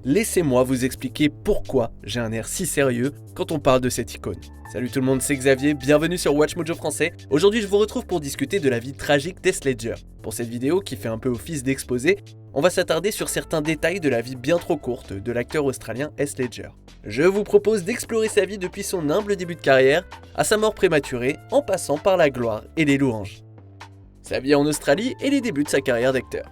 laissez-moi vous expliquer pourquoi j'ai un air si sérieux quand on parle de cette icône. Salut tout le monde, c'est Xavier, bienvenue sur Watch Mojo français. Aujourd'hui je vous retrouve pour discuter de la vie tragique d'Heath Ledger. Pour cette vidéo qui fait un peu office d'exposé, on va s'attarder sur certains détails de la vie bien trop courte de l'acteur australien Heath Ledger. Je vous propose d'explorer sa vie depuis son humble début de carrière à sa mort prématurée en passant par la gloire et les louanges. Sa vie en Australie et les débuts de sa carrière d'acteur.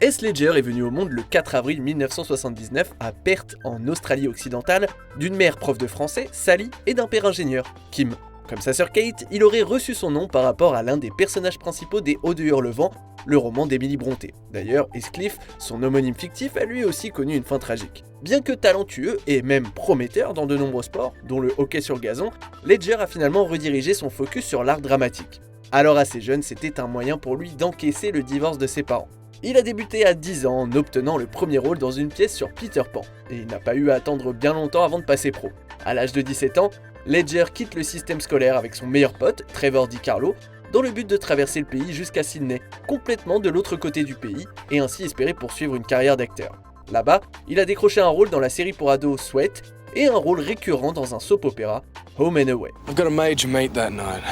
Heath Ledger est venu au monde le 4 avril 1979 à Perth, en Australie occidentale, d'une mère prof de français, Sally, et d'un père ingénieur, Kim. Comme sa sœur Kate, il aurait reçu son nom par rapport à l'un des personnages principaux des Hauts de Hurlevent, le roman d'Emily Brontë. D'ailleurs, Heathcliff, son homonyme fictif, a lui aussi connu une fin tragique. Bien que talentueux et même prometteur dans de nombreux sports, dont le hockey sur gazon, Ledger a finalement redirigé son focus sur l'art dramatique. Alors assez jeune, c'était un moyen pour lui d'encaisser le divorce de ses parents. Il a débuté à 10 ans en obtenant le premier rôle dans une pièce sur Peter Pan, et il n'a pas eu à attendre bien longtemps avant de passer pro. À l'âge de 17 ans, Ledger quitte le système scolaire avec son meilleur pote, Trevor DiCarlo, dans le but de traverser le pays jusqu'à Sydney, complètement de l'autre côté du pays, et ainsi espérer poursuivre une carrière d'acteur. Là-bas, il a décroché un rôle dans la série pour ados Sweat, et un rôle récurrent dans un soap opéra, Home and Away. I've got a major meet that night.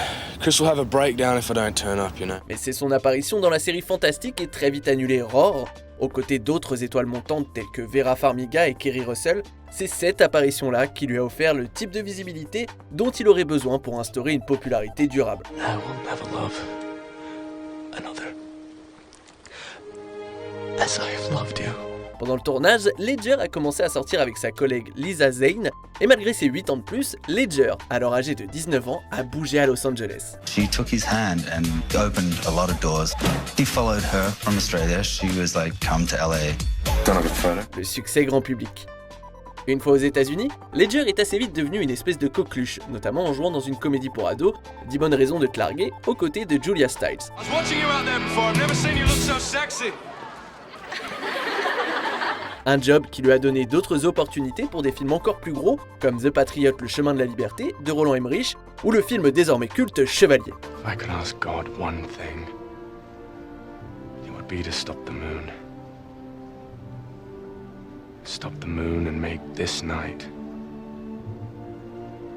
Chris will have a breakdown if I don't turn up, you know. Mais c'est son apparition dans la série fantastique est très vite annulée Roar, aux côtés d'autres étoiles montantes telles que Vera Farmiga et Kerry Russell. C'est cette apparition-là qui lui a offert le type de visibilité dont il aurait besoin pour instaurer une popularité durable. I will never love another as I have loved you. Pendant le tournage, Ledger a commencé à sortir avec sa collègue Lisa Zane, et malgré ses 8 ans de plus, Ledger, alors âgé de 19 ans, a bougé à Los Angeles. She took his hand and opened a lot of doors. He followed her from Australia. She was like, come to LA. Don't have a photo. Le succès grand public. Une fois aux États-Unis, Ledger est assez vite devenu une espèce de coqueluche, notamment en jouant dans une comédie pour ados, 10 bonnes raisons de te larguer, aux côtés de Julia Stiles. I was watching you out there before. I've never seen you look so sexy. Un job qui lui a donné d'autres opportunités pour des films encore plus gros, comme The Patriot, Le Chemin de la Liberté, de Roland Emmerich, ou le film désormais culte Chevalier. If I could ask God one thing, it would be to stop the moon. Stop the moon and make this night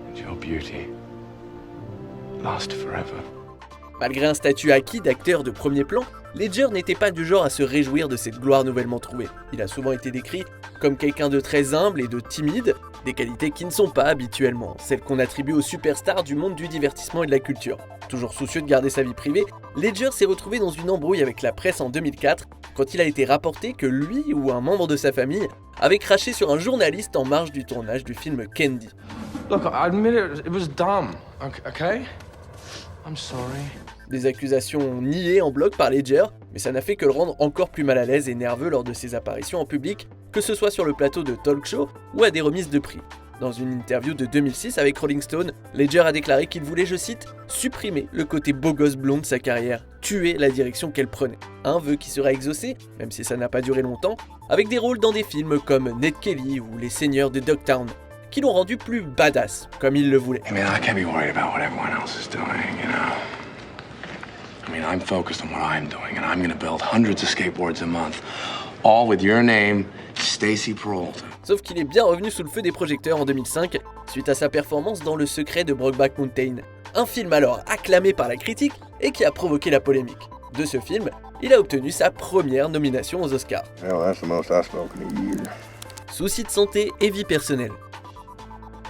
and your beauty last forever. Malgré un statut acquis d'acteur de premier plan, Ledger n'était pas du genre à se réjouir de cette gloire nouvellement trouvée. Il a souvent été décrit comme quelqu'un de très humble et de timide, des qualités qui ne sont pas habituellement celles qu'on attribue aux superstars du monde du divertissement et de la culture. Toujours soucieux de garder sa vie privée, Ledger s'est retrouvé dans une embrouille avec la presse en 2004 quand il a été rapporté que lui ou un membre de sa famille avait craché sur un journaliste en marge du tournage du film Candy. Look, I admit it was dumb, okay? I'm sorry. Des accusations niées en bloc par Ledger, mais ça n'a fait que le rendre encore plus mal à l'aise et nerveux lors de ses apparitions en public, que ce soit sur le plateau de talk show ou à des remises de prix. Dans une interview de 2006 avec Rolling Stone, Ledger a déclaré qu'il voulait, je cite, « supprimer le côté beau gosse blond de sa carrière, tuer la direction qu'elle prenait ». Un vœu qui sera exaucé, même si ça n'a pas duré longtemps, avec des rôles dans des films comme Ned Kelly ou Les Seigneurs de Dogtown, qui l'ont rendu plus badass, comme il le voulait. I mean, I can't be worried about what everyone else is doing, you know. I mean, I'm focused on what I'm doing, and I'm gonna build hundreds of skateboards a month, all with your name, Stacy Peralta. Sauf qu'il est bien revenu sous le feu des projecteurs en 2005, suite à sa performance dans Le Secret de Brokeback Mountain, un film alors acclamé par la critique et qui a provoqué la polémique. De ce film, il a obtenu sa première nomination aux Oscars. Hell, that's the most I've spoken in a year. Soucis de santé et vie personnelle.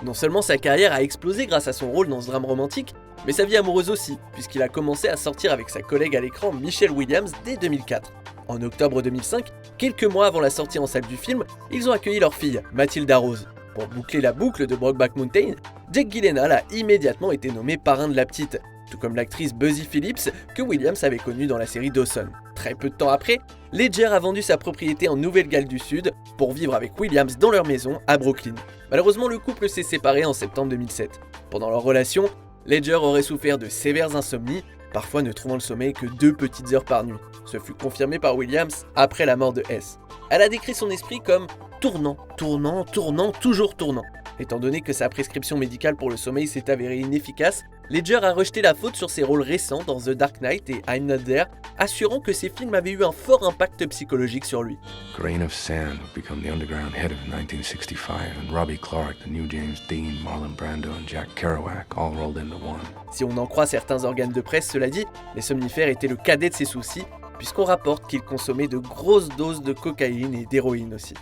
Non seulement sa carrière a explosé grâce à son rôle dans ce drame romantique, mais sa vie amoureuse aussi, puisqu'il a commencé à sortir avec sa collègue à l'écran Michelle Williams dès 2004. En octobre 2005, quelques mois avant la sortie en salle du film, ils ont accueilli leur fille, Mathilda Rose. Pour boucler la boucle de Brokeback Mountain, Jake Gyllenhaal a immédiatement été nommé parrain de la petite, tout comme l'actrice Buzzy Phillips que Williams avait connue dans la série Dawson. Très peu de temps après, Ledger a vendu sa propriété en Nouvelle-Galles du Sud pour vivre avec Williams dans leur maison à Brooklyn. Malheureusement, le couple s'est séparé en septembre 2007. Pendant leur relation, Ledger aurait souffert de sévères insomnies, parfois ne trouvant le sommeil que 2 petites heures par nuit. Ce fut confirmé par Williams après la mort de Heath. Elle a décrit son esprit comme tournant, tournant, tournant, toujours tournant. Étant donné que sa prescription médicale pour le sommeil s'est avérée inefficace, Ledger a rejeté la faute sur ses rôles récents dans The Dark Knight et I'm Not There, assurant que ces films avaient eu un fort impact psychologique sur lui. Grain of Sand would become the underground hit of 1965, and Robbie Clark, the new James Dean, Marlon Brando, and Jack Kerouac all rolled into one. Si on en croit certains organes de presse, cela dit, les somnifères étaient le cadet de ses soucis, puisqu'on rapporte qu'il consommait de grosses doses de cocaïne et d'héroïne aussi.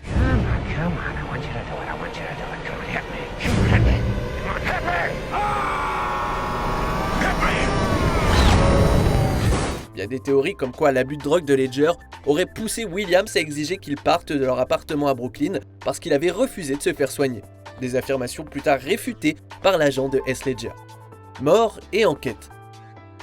Il y a des théories comme quoi l'abus de drogue de Ledger aurait poussé Williams à exiger qu'ils partent de leur appartement à Brooklyn parce qu'il avait refusé de se faire soigner. Des affirmations plus tard réfutées par l'agent de Heath Ledger. Mort et enquête.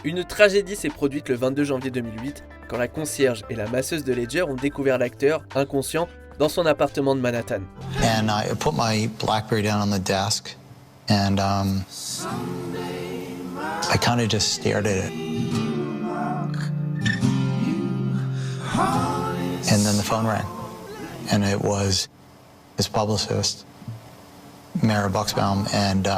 Une tragédie s'est produite le 22 janvier 2008 quand la concierge et la masseuse de Ledger ont découvert l'acteur, inconscient, dans son appartement de Manhattan. And I put my BlackBerry down on the desk and I kind of just stared at it. And then the phone rang, and it was his publicist, Mara Buxbaum, and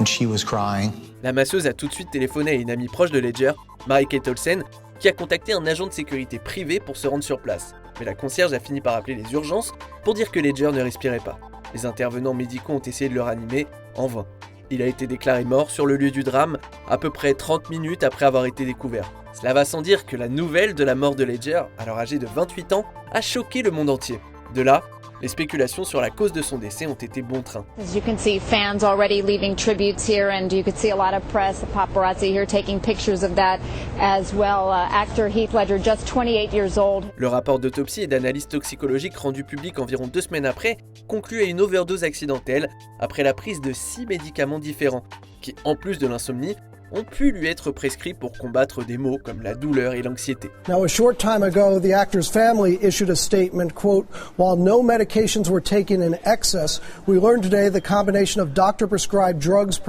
she was crying. La masseuse a tout de suite téléphoné à une amie proche de Ledger, Mary-Kate Olsen, qui a contacté un agent de sécurité privé pour se rendre sur place. Mais la concierge a fini par appeler les urgences pour dire que Ledger ne respirait pas. Les intervenants médicaux ont essayé de le ranimer, en vain. Il a été déclaré mort sur le lieu du drame, à peu près 30 minutes après avoir été découvert. Cela va sans dire que la nouvelle de la mort de Ledger, alors âgé de 28 ans, a choqué le monde entier. De là, les spéculations sur la cause de son décès ont été bon train. As you can see, fans already leaving tributes here, and you could see a lot of press, paparazzi here taking pictures of that as well. Actor Heath Ledger, just 28 years old. Le rapport d'autopsie et d'analyse toxicologique rendu public environ 2 semaines après conclut à une overdose accidentelle après la prise de 6 médicaments différents, qui, en plus de l'insomnie, ont pu lui être prescrits pour combattre des maux comme la douleur et l'anxiété. Now, a short time ago, the actor's family issued a statement, quote, "While no medications were taken in excess, we learned today the combination of doctor-prescribed drugs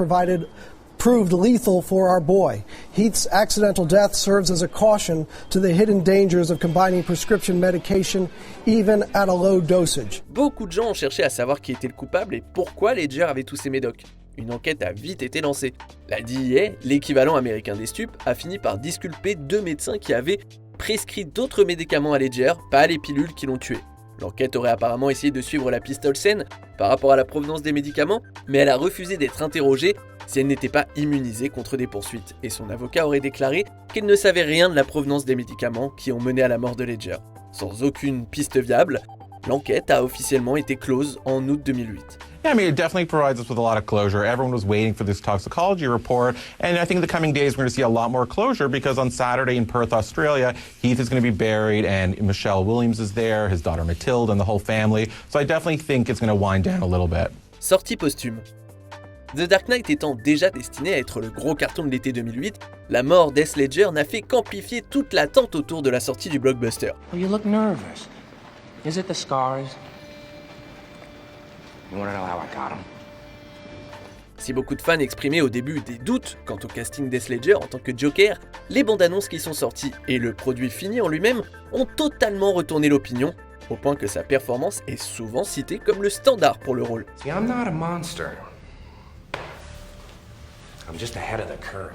proved lethal for our boy. Heath's accidental death serves as a caution to the hidden dangers of combining prescription medication, even at a low dosage." Beaucoup de gens ont cherché à savoir qui était le coupable et pourquoi Ledger avait tous ces médocs. Une enquête a vite été lancée. La DEA, l'équivalent américain des stupes, a fini par disculper 2 médecins qui avaient prescrit d'autres médicaments à Ledger, pas les pilules qui l'ont tué. L'enquête aurait apparemment essayé de suivre la piste Olsen par rapport à la provenance des médicaments, mais elle a refusé d'être interrogée si elle n'était pas immunisée contre des poursuites, et son avocat aurait déclaré qu'elle ne savait rien de la provenance des médicaments qui ont mené à la mort de Ledger. Sans aucune piste viable, l'enquête a officiellement été close en août 2008. Yeah, I mean, it definitely provides us with a lot of closure. Everyone was waiting for this toxicology report, and I think in the coming days we're going to see a lot more closure because on Saturday in Perth, Australia, Heath is going to be buried, and Michelle Williams is there, his daughter Matilda, and the whole family. So I definitely think it's going to wind down a little bit. Sortie posthume. The Dark Knight étant déjà destiné à être le gros carton de l'été 2008, la mort d'Heath Ledger n'a fait qu'amplifier toute l'attente autour de la sortie du blockbuster. You look nervous. Is it the scars? You want to know how I got 'em? Si beaucoup de fans exprimaient au début des doutes quant au casting d'Heath Ledger en tant que Joker, les bandes annonces qui sont sorties et le produit fini en lui-même ont totalement retourné l'opinion, au point que sa performance est souvent citée comme le standard pour le rôle. See, I'm not a monster. I'm just ahead of the curve.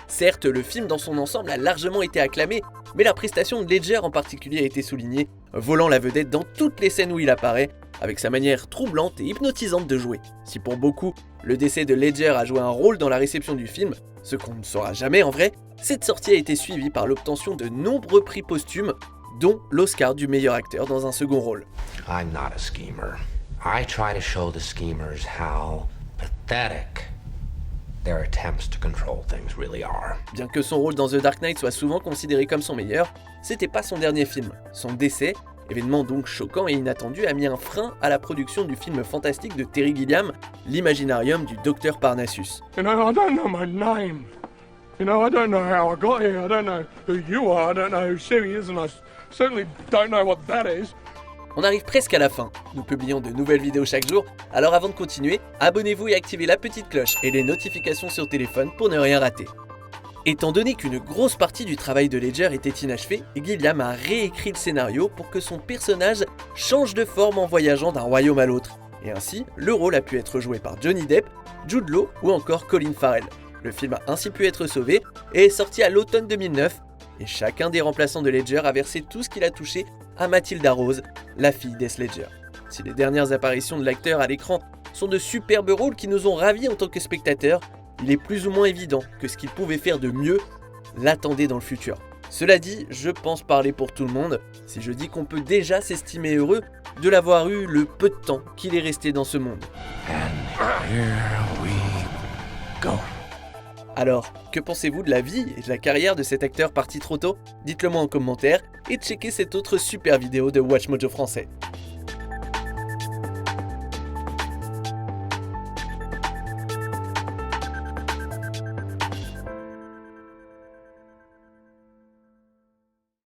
Certes, le film dans son ensemble a largement été acclamé, mais la prestation de Ledger en particulier a été soulignée, volant la vedette dans toutes les scènes où il apparaît, avec sa manière troublante et hypnotisante de jouer. Si pour beaucoup, le décès de Ledger a joué un rôle dans la réception du film, ce qu'on ne saura jamais en vrai, cette sortie a été suivie par l'obtention de nombreux prix posthumes, dont l'Oscar du meilleur acteur dans un second rôle. I'm not a schemer. I try to show the schemers how pathetic their attempts to control things really are. Bien que son rôle dans The Dark Knight soit souvent considéré comme son meilleur, c'était pas son dernier film. Son décès, événement donc choquant et inattendu, a mis un frein à la production du film fantastique de Terry Gilliam, l'Imaginarium du Docteur Parnassus. You know, I don't know my name. You know, I don't know how I got here. I don't know who you are. I don't know who Siri is, and I certainly don't know what that is. On arrive presque à la fin. Nous publions de nouvelles vidéos chaque jour, alors avant de continuer, abonnez-vous et activez la petite cloche et les notifications sur téléphone pour ne rien rater. Étant donné qu'une grosse partie du travail de Ledger était inachevé, Gilliam a réécrit le scénario pour que son personnage change de forme en voyageant d'un royaume à l'autre. Et ainsi, le rôle a pu être joué par Johnny Depp, Jude Law ou encore Colin Farrell. Le film a ainsi pu être sauvé et est sorti à l'automne 2009, et chacun des remplaçants de Ledger a versé tout ce qu'il a touché à Matilda Rose, la fille d'Heath Ledger. Si les dernières apparitions de l'acteur à l'écran sont de superbes rôles qui nous ont ravis en tant que spectateurs, il est plus ou moins évident que ce qu'il pouvait faire de mieux l'attendait dans le futur. Cela dit, je pense parler pour tout le monde si je dis qu'on peut déjà s'estimer heureux de l'avoir eu le peu de temps qu'il est resté dans ce monde. Alors, que pensez-vous de la vie et de la carrière de cet acteur parti trop tôt ? Dites-le moi en commentaire et checkez cette autre super vidéo de Watch Mojo Français.